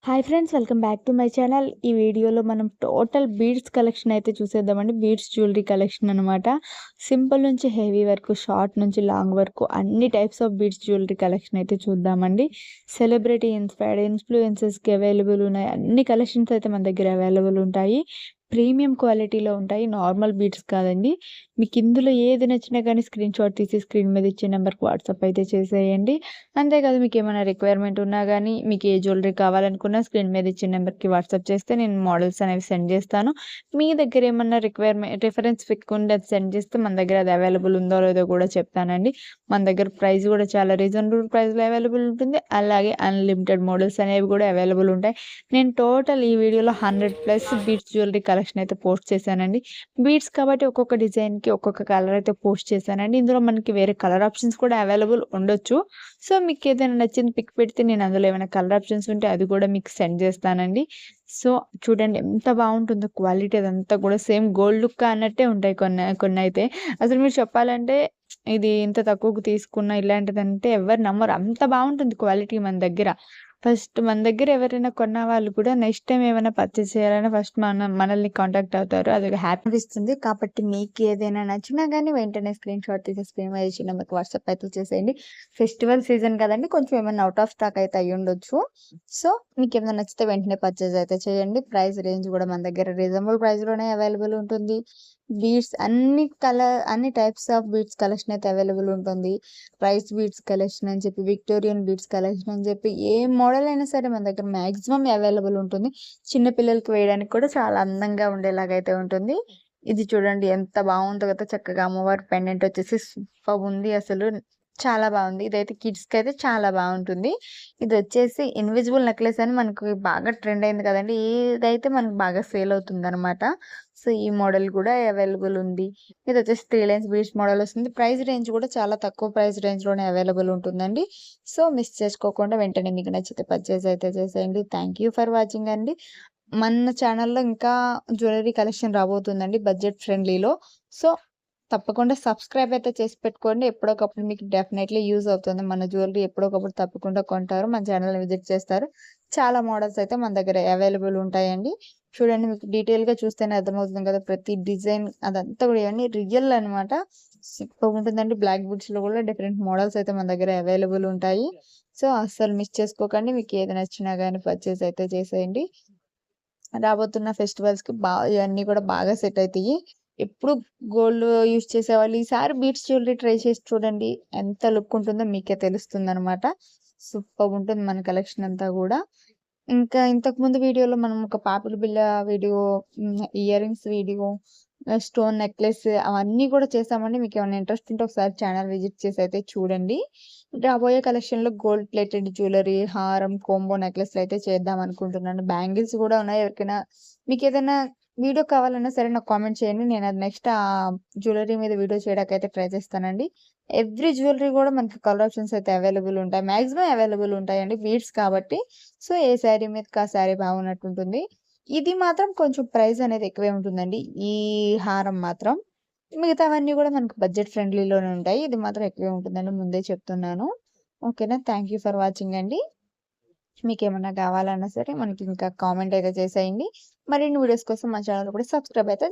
Hi friends, welcome back to my channel. ఈ వీడియోలో మనం టోటల్ బీడ్స్ కలెక్షన్ అయితే చూసేద్దామండి. బీడ్స్ జ్యువెలరీ కలెక్షన్ అనమాట. సింపుల్ నుంచి హెవీ వరకు, షార్ట్ నుంచి లాంగ్ వరకు అన్ని types of beads jewellery collection అయితే చూద్దామండి. సెలబ్రిటీ ఇన్స్పైర్డ్ ఇన్ఫ్లుయెన్సెస్కి అవైలబుల్ ఉన్నాయి. అన్ని కలెక్షన్స్ అయితే మన దగ్గర అవైలబుల్ ఉంటాయి. ప్రీమియం క్వాలిటీలో ఉంటాయి, నార్మల్ బీడ్స్ కాదండి. మీకు ఇందులో ఏది నచ్చినా కానీ స్క్రీన్ షాట్ తీసి స్క్రీన్ మీద ఇచ్చే నెంబర్కి వాట్సాప్ అయితే చేసేయండి. అంతేకాదు, మీకు ఏమైనా రిక్వైర్మెంట్ ఉన్నా కానీ, మీకు ఏ జ్యువెలరీ కావాలనుకున్నా స్క్రీన్ మీద ఇచ్చిన నెంబర్కి వాట్సాప్ చేస్తే నేను మోడల్స్ అనేవి సెండ్ చేస్తాను. మీ దగ్గర ఏమన్నా రిఫరెన్స్ పిక్ ఉండి అది సెండ్ చేస్తే మన దగ్గర అది అవైలబుల్ ఉందో లేదో కూడా చెప్తానండి. మన దగ్గర ప్రైస్ కూడా చాలా రీజనబుల్ ప్రైస్లో అవైలబుల్ ఉంటుంది. అలాగే అన్లిమిటెడ్ మోడల్స్ అనేవి కూడా అవైలబుల్ ఉంటాయి. నేను టోటల్ ఈ వీడియోలో 100+ బీడ్స్ జ్యువెలరీ కలెక్షన్ అయితే పోస్ట్ చేశానండి. బీడ్స్ కాబట్టి ఒక్కొక్క డిజైన్కి ఒక్కొక్క కలర్ అయితే పోస్ట్ చేశానండి. ఇందులో మనకి వేరే కలర్ ఆప్షన్స్ కూడా అవైలబుల్ ఉండొచ్చు. సో మీకు ఏదైనా నచ్చింది పిక్ పెడితే నేను అందులో ఏమైనా కలర్ ఆప్షన్స్ ఉంటే అది కూడా మీకు సెండ్ చేస్తానండి. సో చూడండి ఎంత బాగుంటుందో క్వాలిటీ, అదంతా కూడా సేమ్ గోల్డ్ లుక్ అన్నట్టే ఉంటాయి కొన్ని కొన్ని అయితే. అసలు మీరు చెప్పాలంటే ఇది ఇంత తక్కువకు తీసుకున్న ఇలాంటిదంటే ఎవరు నమ్మరు, అంత బాగుంటుంది క్వాలిటీ మన దగ్గర. ఫస్ట్ మన దగ్గర ఎవరైనా కొన్న వాళ్ళు కూడా నెక్స్ట్ టైం ఏమైనా పర్చేస్ చేయాలన్నా ఫస్ట్ మనల్ని కాంటాక్ట్ అవుతారు. అది హ్యాపీ ఇస్తుంది. కాబట్టి మీకు ఏదైనా నచ్చినా కానీ వెంటనే స్క్రీన్ షాట్ తీసి స్క్రీన్ మీద ఇచ్చి నెంబర్కి వాట్సాప్ అయితే చేసేయండి. ఫెస్టివల్ సీజన్ కదండి, కొంచెం ఏమైనా అవుట్ ఆఫ్ స్టాక్ అయితే అయ్యి ఉండొచ్చు. సో మీకు ఏమైనా నచ్చితే వెంటనే పర్చేజ్ అయితే చేయండి. ప్రైస్ రేంజ్ కూడా మన దగ్గర రీజనబుల్ ప్రైస్లోనే అవైలబుల్ ఉంటుంది. బీడ్స్ అన్ని టైప్స్ ఆఫ్ బీడ్స్ కలెక్షన్ అయితే అవైలబుల్ ఉంటుంది. రైస్ బీడ్స్ కలెక్షన్ అని చెప్పి, విక్టోరియన్ బీడ్స్ కలెక్షన్ అని చెప్పి, ఏ మోడల్ అయినా సరే మన దగ్గర మ్యాక్సిమం అవైలబుల్ ఉంటుంది. చిన్న పిల్లలకి వేయడానికి కూడా చాలా అందంగా ఉండేలాగైతే ఉంటుంది. ఇది చూడండి ఎంత బాగుందో కదా, చక్కగా అమ్మవారి పెండెంట్ వచ్చేసి సూపర్ ఉంది అసలు. చాలా బాగుంది. ఇదైతే కిడ్స్కి అయితే చాలా బాగుంటుంది. ఇది వచ్చేసి ఇన్విజిబుల్ నెక్లెస్ అని మనకు బాగా ట్రెండ్ అయింది కదండి. ఇదైతే మనకు బాగా సేల్ అవుతుంది అనమాట. సో ఈ మోడల్ కూడా అవైలబుల్ ఉంది. ఇది వచ్చేసి 3 లైన్స్ బీడ్స్ మోడల్ వస్తుంది. ప్రైస్ రేంజ్ కూడా చాలా తక్కువ ప్రైస్ రేంజ్లోనే అవైలబుల్ ఉంటుందండి. సో మిస్ చేసుకోకుండా వెంటనే మీకు నచ్చితే పర్చేజ్ అయితే చేసేయండి. థ్యాంక్ యూ ఫర్ వాచింగ్ అండి. మన ఛానల్లో ఇంకా జ్యువెలరీ కలెక్షన్ రాబోతుందండి బడ్జెట్ ఫ్రెండ్లీలో. సో తప్పకుండా సబ్స్క్రైబ్ అయితే చేసి పెట్టుకోండి. ఎప్పుడోకప్పుడు మీకు డెఫినెట్లీ యూజ్ అవుతుంది. మన జ్యువెలరీ ఎప్పుడోకప్పుడు తప్పకుండా కొంటారు, మన ఛానల్ని విజిట్ చేస్తారు. చాలా మోడల్స్ అయితే మన దగ్గర అవైలబుల్ ఉంటాయండి. చూడండి, మీకు డీటెయిల్గా చూస్తేనే అర్థమవుతుంది కదా, ప్రతి డిజైన్ అదంతా కూడా ఇవన్నీ రియల్ అనమాట. సూపర్ ఉంటుందండి. బ్లాక్ బుడ్స్లో కూడా డిఫరెంట్ మోడల్స్ అయితే మన దగ్గర అవైలబుల్ ఉంటాయి. సో అస్సలు మిస్ చేసుకోకండి. మీకు ఏది నచ్చినా కానీ పర్చేస్ అయితే చేసేయండి. రాబోతున్న ఫెస్టివల్స్‌కి ఇవన్నీ కూడా బాగా సెట్ అయితాయి. ఎప్పుడు గోల్డ్ యూజ్ చేసేవాళ్ళు ఈసారి బీడ్స్ జ్యువెలరీ ట్రై చేసి చూడండి. ఎంత లుక్ ఉంటుందో మీకే తెలుస్తుందనమాట. సూపర్‌గుంటుంది మన కలెక్షన్ అంతా గూడా. ఇంకా ఇంతకుముందు వీడియోలో మనం ఒక పాపిడి బిళ్ళ video, ear rings video, stone necklace అవన్నీ కూడా చేసామండి. మీకేమైనా ఇంట్రెస్ట్ ఉంటే ఒకసారి ఛానల్ విజిట్ చేసి అయితే చూడండి. రాబోయే కలెక్షన్‌లో గోల్డ్ ప్లేటెడ్ జ్యువెలరీ, హారం, కోంబో నెక్లెస్‌లు అయితే చేద్దాం అనుకుంటున్నాను. బ్యాంగిల్స్ కూడా ఉన్నాయి. ఎవరికైనా మీకేదైనా వీడియో కావాలన్నా సరే నాకు కామెంట్ చేయండి. నేను అది నెక్స్ట్ జ్యువెలరీ మీద వీడియో చేయడానికైతే ట్రై చేస్తానండి. ఎవ్రీ జ్యువెలరీ కూడా మనకి కలర్ ఆప్షన్స్ అయితే అవైలబుల్ ఉంటాయి. మాక్సిమం అవైలబుల్ ఉంటాయండి బీడ్స్ కాబట్టి. సో ఏ శారీ మీదకి ఆ శారీ బాగున్నట్టుంటుంది. ఇది మాత్రం కొంచెం ప్రైస్ అనేది ఎక్కువే ఉంటుందండి. ఈ హారం మాత్రం. మిగతావన్నీ కూడా మనకు బడ్జెట్ ఫ్రెండ్లీలోనే ఉంటాయి. ఇది మాత్రం ఎక్కువే ఉంటుందండి, ముందే చెప్తున్నాను. ఓకేనా? థ్యాంక్ యూ ఫర్ వాచింగ్ అండి. మీకేమన్నా కావాలన్నా సరే మనకి ఇంకా కామెంట్ అయితే చేసేయండి. మరిన్ని వీడియోస్ కోసం మా ఛానల్ కూడా సబ్స్క్రైబ్ అయితే